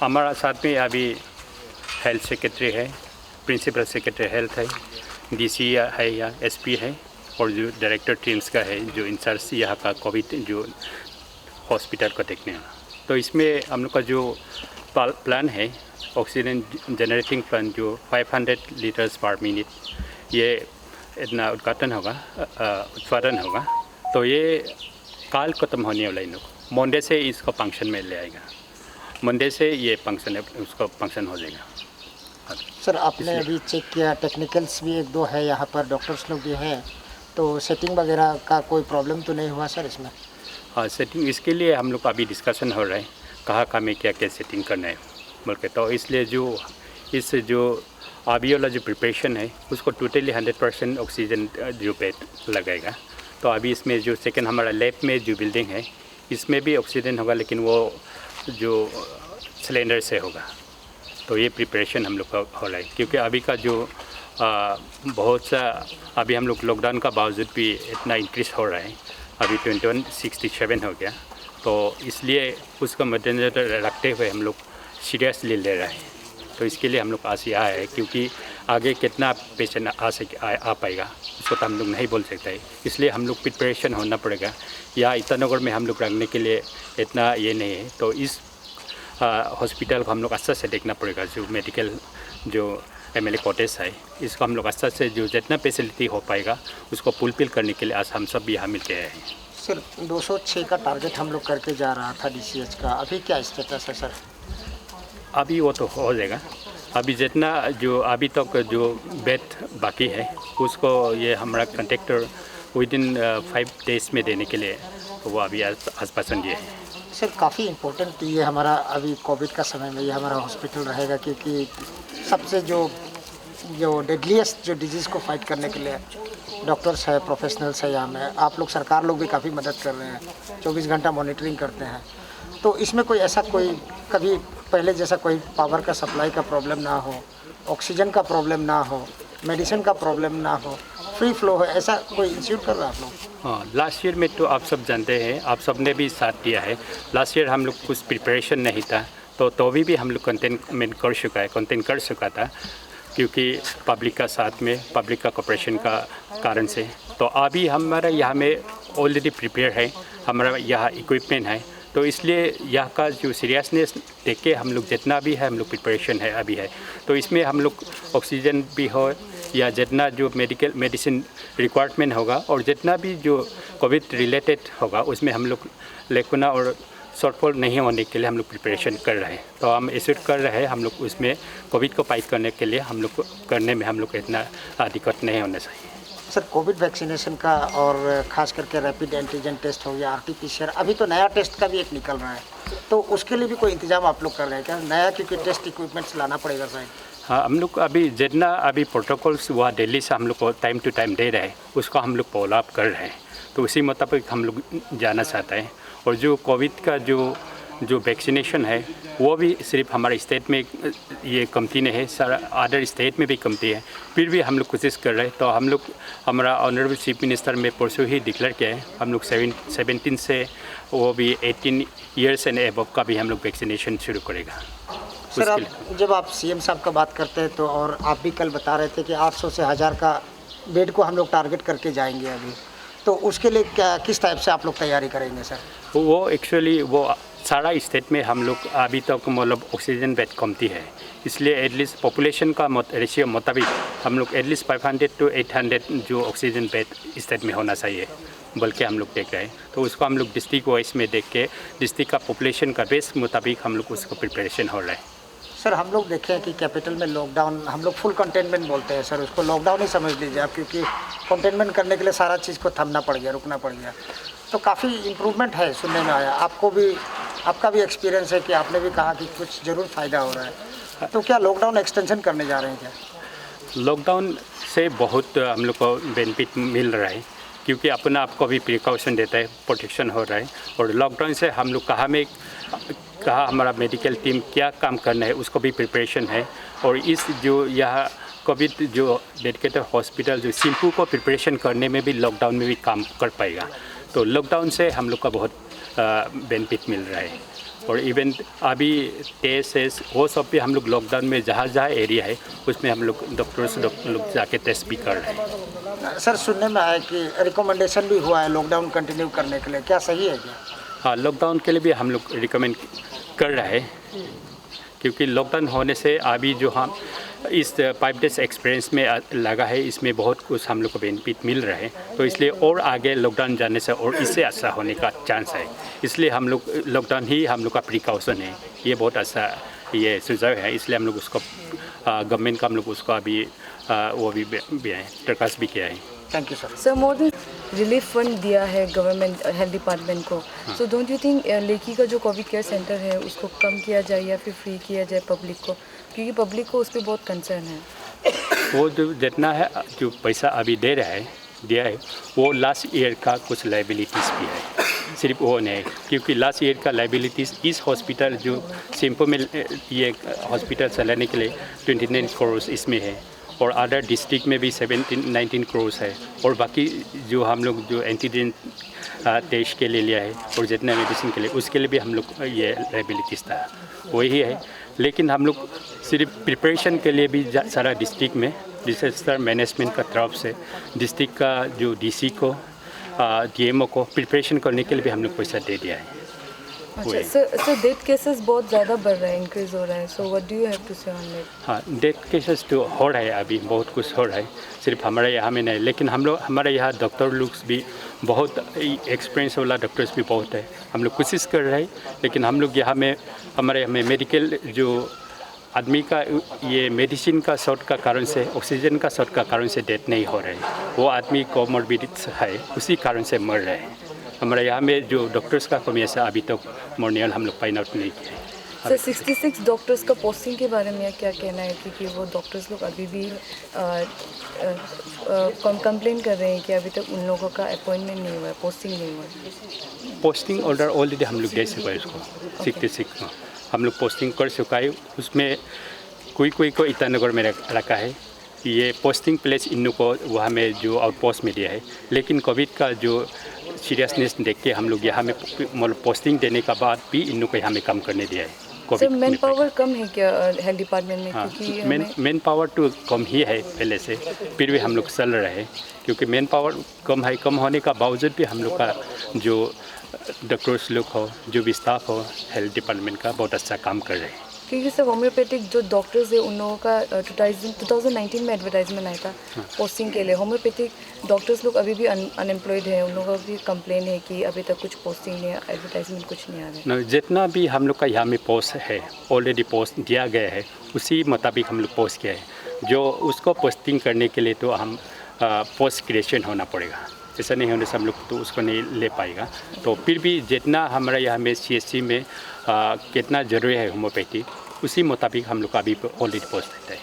हमारा साथ में अभी हेल्थ सेक्रेटरी है, प्रिंसिपल सेक्रेटरी हेल्थ है, डीसी है या एसपी है और जो डायरेक्टर टीम्स का है जो इंचार्ज यहाँ का कोविड जो हॉस्पिटल को देखने का। तो इसमें हम लोग का जो प्लान है ऑक्सीजन जनरेटिंग प्लान जो 500 लीटर्स पर मिनट ये इतना उत्पादन होगा। तो ये काल खत्म होने वाला इन लोग मंडे से इसको फंक्शन में ले आएगा। मंडे से ये फंक्शन उसका फंक्शन हो जाएगा। सर आपने अभी चेक किया, टेक्निकल्स भी एक दो है यहाँ पर, डॉक्टर्स लोग भी हैं, तो सेटिंग वगैरह का कोई प्रॉब्लम तो नहीं हुआ सर इसमें? हाँ, सेटिंग इसके लिए हम लोग का अभी डिस्कशन हो रहा है कहाँ में क्या सेटिंग करना है बोल के। तो इसलिए जो अभी वाला जो प्रिपरेशन है उसको टोटली 100% ऑक्सीजन जो बेड लगाएगा। तो अभी इसमें जो सेकंड हमारा लैब में जो बिल्डिंग है इसमें भी ऑक्सीजन होगा, लेकिन वो जो सिलेंडर से होगा। तो ये प्रिपरेशन हम लोग का हो रहा है क्योंकि अभी का जो बहुत सा अभी हम लोग लॉकडाउन का बावजूद भी इतना इंक्रीज हो रहा है, अभी 2167 हो गया। तो इसलिए उसका मद्देनजर रखते हुए हम लोग सीरियसली ले रहे हैं। तो इसके लिए हम लोग पास यहाँ है क्योंकि आगे कितना पेशेंट आ पाएगा उसको तो हम लोग नहीं बोल सकते, इसलिए हम लोग प्रिपरेशन होना पड़ेगा। या ईटानगर में हम लोग रखने के लिए इतना ये नहीं है, तो इस हॉस्पिटल को हम लोग अच्छा से देखना पड़ेगा। जो मेडिकल जो एमएलए कॉटेज है इसको हम लोग अच्छा से जो जितना फैसिलिटी हो पाएगा उसको फुलफिल करने के लिए आज हम सब यहाँ मिल के आए हैं। सर 206 का टारगेट हम लोग करके जा रहा था डीसीएच का, अभी क्या स्टेटस है सर? अभी वो तो हो जाएगा। अभी जितना जो अभी तक जो बेड बाकी है उसको ये हमारा कंट्रैक्टर विदिन 5 डेज में देने के लिए वो अभी आश्वासन दिए हैं। सर काफ़ी इम्पोर्टेंट ये हमारा अभी कोविड का समय में ये हमारा हॉस्पिटल रहेगा क्योंकि सबसे जो डेडलीस्ट जो डिजीज़ को फाइट करने के लिए डॉक्टर्स है, प्रोफेशनल्स है यहाँ में, आप लोग सरकार लोग भी काफ़ी मदद कर रहे हैं, 24 घंटा मॉनिटरिंग करते हैं। तो इसमें कोई ऐसा कोई कभी पहले जैसा कोई पावर का सप्लाई का प्रॉब्लम ना हो, ऑक्सीजन का प्रॉब्लम ना हो, मेडिसिन का प्रॉब्लम ना हो, फ्री फ्लो हो, ऐसा कोई इंस्टीट्यूट कर रहा है आप लोग? हाँ, लास्ट ईयर में तो आप सब जानते हैं, आप सब ने भी साथ दिया है। लास्ट ईयर हम लोग कुछ प्रिपरेशन नहीं था तो भी हम लोग कंटेनमेंट कर चुका था क्योंकि पब्लिक का साथ में पब्लिक का कोऑपरेशन का कारण से। तो अभी हमारा यहाँ में ऑलरेडी प्रिपेयर है, हमारा यहाँ इक्विपमेंट है। तो इसलिए यहाँ का जो सीरियसनेस देख के हम लोग जितना भी है हम लोग प्रिपरेशन है अभी है। तो इसमें हम लोग ऑक्सीजन भी हो या जितना जो मेडिसिन रिक्वायरमेंट होगा और जितना भी जो कोविड रिलेटेड होगा उसमें हम लोग लेकुना और शॉर्टफॉल नहीं होने के लिए हम लोग प्रिपरेशन कर रहे हैं। तो हम एश्योर कर रहे हैं हम लोग उसमें कोविड को फाइट करने के लिए हम लोग करने में हम लोग इतना दिक्कत नहीं होना चाहिए। सर कोविड वैक्सीनेशन का और ख़ास करके रैपिड एंटीजन टेस्ट हो गया, RT-PCR, अभी तो नया टेस्ट का भी एक निकल रहा है, तो उसके लिए भी कोई इंतजाम आप लोग कर रहे हैं क्या? नया क्योंकि टेस्ट इक्विपमेंट्स लाना पड़ेगा शायद। हाँ, हम लोग अभी जितना अभी प्रोटोकॉल्स हुआ दिल्ली से हम लोग को टाइम टू टाइम दे रहे हैं उसको हम लोग फॉलो अप कर रहे हैं। तो उसी मुताबिक हम लोग जाना चाहते हैं। और जो कोविड का जो वैक्सीनेशन है वो भी सिर्फ हमारे स्टेट में ये कमती नहीं है, सारा अदर स्टेट में भी कमती है, फिर भी हम लोग कोशिश कर रहे हैं। तो हम लोग हमारा ऑनरेबल चीफ मिनिस्टर में परसों ही डिक्लेयर किया है हम लोग 17 से वो भी 18 ईयर्स एंड एबव का भी हम लोग वैक्सीनेशन शुरू करेगा। सर जब आप CM साहब का बात करते हैं तो और आप भी कल बता रहे थे कि 800 से 1000 का बेड को हम लोग टारगेट करके जाएंगे अभी, तो उसके लिए क्या किस टाइप से आप लोग तैयारी करेंगे सर? वो एक्चुअली वो सारा स्टेट में हम लोग अभी तक मतलब ऑक्सीजन बेड कमती है, इसलिए एटलीस्ट पॉपुलेशन का रेशियो मुताबिक हम लोग एटलीस्ट 500 to 800 जो ऑक्सीजन बेड स्टेट में होना चाहिए बल्कि हम लोग देख रहे हैं। तो उसको हम लोग डिस्ट्रिक्ट वाइज में देख के डिस्ट्रिक्ट का पॉपुलेशन का बेस मुताबिक हम लोग उसको प्रिपरेशन हो रहा है। सर हम लोग देखें कि कैपिटल में लॉकडाउन हम लोग फुल कंटेनमेंट बोलते हैं सर, उसको लॉकडाउन ही समझ लीजिए आप, क्योंकि कंटेनमेंट करने के लिए सारा चीज़ को थमना पड़ गया, रुकना पड़ गया। तो काफ़ी इम्प्रूवमेंट है सुनने में आया, आपका भी एक्सपीरियंस है कि आपने भी कहा कि कुछ ज़रूर फ़ायदा हो रहा है। तो क्या लॉकडाउन एक्सटेंशन करने जा रहे हैं क्या? लॉकडाउन से बहुत हम लोग को बेनिफिट मिल रहा है क्योंकि अपना आपको भी प्रिकॉशन देता है, प्रोटेक्शन हो रहा है। और लॉकडाउन से हम लोग कहाँ हमारा मेडिकल टीम क्या काम करना है उसको भी प्रिपरेशन है। और इस जो यहाँ कोविड जो डेडिकेटेड हॉस्पिटल जो सिंपू को प्रिपरेशन करने में भी लॉकडाउन में भी काम कर पाएगा। तो लॉकडाउन से हम लोग का बहुत बेनिफिट मिल रहा है। और इवन अभी टेस्ट वो सब भी हम लोग लॉकडाउन में जहाँ जहाँ एरिया है उसमें हम लोग डॉक्टर्स लोग जाके टेस्ट भी कर रहे हैं। सर सुनने में आया कि रिकमेंडेशन भी हुआ है लॉकडाउन कंटिन्यू करने के लिए, क्या सही है क्या? हाँ, लॉकडाउन के लिए भी हम लोग रिकमेंड कर रहे हैं, क्योंकि लॉकडाउन होने से अभी जो हम इस 5 डेज एक्सपीरियंस में लगा है, इसमें बहुत कुछ हम लोग को बेनिफिट मिल रहा है। तो इसलिए और आगे लॉकडाउन जाने से और इससे अच्छा होने का चांस है। इसलिए हम लोग लॉकडाउन ही हम लोग का प्रिकॉशन है, ये बहुत अच्छा ये सुझाव है। इसलिए हम लोग उसको गवर्नमेंट का हम लोग उसको अभी वो भी प्रकाश भी किया है। Thank you sir. Sir more than relief fund दिया है गवर्नमेंट हेल्थ डिपार्टमेंट को, सो डोंट यू थिंक लेकी का जो कोविड केयर सेंटर है उसको कम किया जाए या फिर फ्री किया जाए पब्लिक को, क्योंकि पब्लिक को उस पर बहुत कंसर्न है। वो जो जितना है जो पैसा अभी दिया है वो लास्ट ईयर का कुछ लाइबिलिटीज़ भी है, सिर्फ वो नहीं, क्योंकि लास्ट ईयर का लाइबिलिटीज़ इस हॉस्पिटल जो सिंपल में ये हॉस्पिटल चलाने के लिए 29 करोड़ इसमें है, और अदर डिस्ट्रिक्ट में भी 19 करोड़ है, और बाकी जो हम लोग जो एंटीजन टेस्ट के लिए लिया है और जितना मेडिसिन के लिए उसके लिए भी हम लोग ये लाइबिलिटीज़ था वही है। लेकिन हम लोग सिर्फ प्रिपरेशन के लिए भी सारा डिस्ट्रिक्ट में डिजास्टर मैनेजमेंट का तरफ से डिस्ट्रिक्ट का जो डीसी को डीएमओ को प्रिपरेशन करने के लिए भी हम लोग पैसा दे दिया है। अच्छा सर डेथ केसेस बहुत ज़्यादा बढ़ रहा है, इंक्रीज हो रहा है, so what do you have to say on it? हाँ, डेथ केसेस तो हो रहा है, अभी बहुत कुछ हो रहा है, सिर्फ हमारे यहाँ में नहीं, लेकिन हमारे यहाँ डॉक्टर लोग भी बहुत एक्सपीरियंस वाला डॉक्टर्स भी बहुत है। हम लोग कोशिश कर रहे हैं, लेकिन हम लोग यहाँ में हमारे यहाँ में मेडिकल जो आदमी का ये मेडिसिन का शॉर्ट का कारण से, ऑक्सीजन का शॉर्ट का कारण से डेथ नहीं हो रहा है, वो आदमी कोमॉर्बिडिटीज है उसी कारण से मर रहे हैं। हमारे यहाँ में जो डॉक्टर्स का कमी है अभी तक मोर्नियल हम लोग फाइंड आउट नहीं किए। सर 66 डॉक्टर्स का पोस्टिंग के बारे में क्या कहना है, क्योंकि वो डॉक्टर्स लोग अभी भी कंप्लेन कर रहे हैं कि अभी तक उन लोगों का अपॉइंटमेंट नहीं हुआ है, पोस्टिंग नहीं हुआ है। पोस्टिंग ऑर्डर ऑलरेडी हम लोग दे चुका है उसको, 66 हम लोग पोस्टिंग कर चुका है। उसमें कोई को ईटानगर में रखा है, ये पोस्टिंग प्लेस इन को वहाँ में जो आउटपोस्ट में दिया है, लेकिन कोविड का जो सीरियसनेस देख के हम लोग यहाँ में मतलब पोस्टिंग देने का बाद भी इन को यहाँ में काम करने दिया है। सर मैन पावर कम है क्या हेल्थ डिपार्टमेंट में? हाँ, क्योंकि मैन पावर तो कम ही है पहले से, फिर भी हम लोग चल रहे हैं, क्योंकि मैन पावर कम है। कम होने का बावजूद भी हम लोग का जो डॉक्टर्स लोग हो, जो भी स्टाफ हो हेल्थ डिपार्टमेंट का बहुत अच्छा काम कर रहे हैं। क्योंकि सर होम्योपैथिक जो डॉक्टर्स है उन लोगों का 2019 में एडवर्टाइजमेंट आया था पोस्टिंग के लिए। होम्योपैथिक डॉक्टर्स लोग अभी भी अनएम्प्लॉयड है, उन लोगों का भी कंप्लेन है कि अभी तक कुछ पोस्टिंग नहीं, एडवर्टाइजमेंट कुछ नहीं आ रहा है। जितना भी हम लोग का यहाँ में पोस्ट है ऑलरेडी पोस्ट दिया गया है, उसी मुताबिक हम लोग पोस्ट किया है। जो उसको पोस्टिंग करने के लिए तो हम पोस्ट क्रिएशन होना पड़ेगा, ऐसा नहीं होने से हम लोग तो उसको नहीं ले पाएगा। तो फिर भी जितना हमारे यहाँ में CSC में कितना ज़रूरी है होम्योपैथी, उसी मुताबिक हम लोग का अभी ऑलरेडी पोस्ट देता है।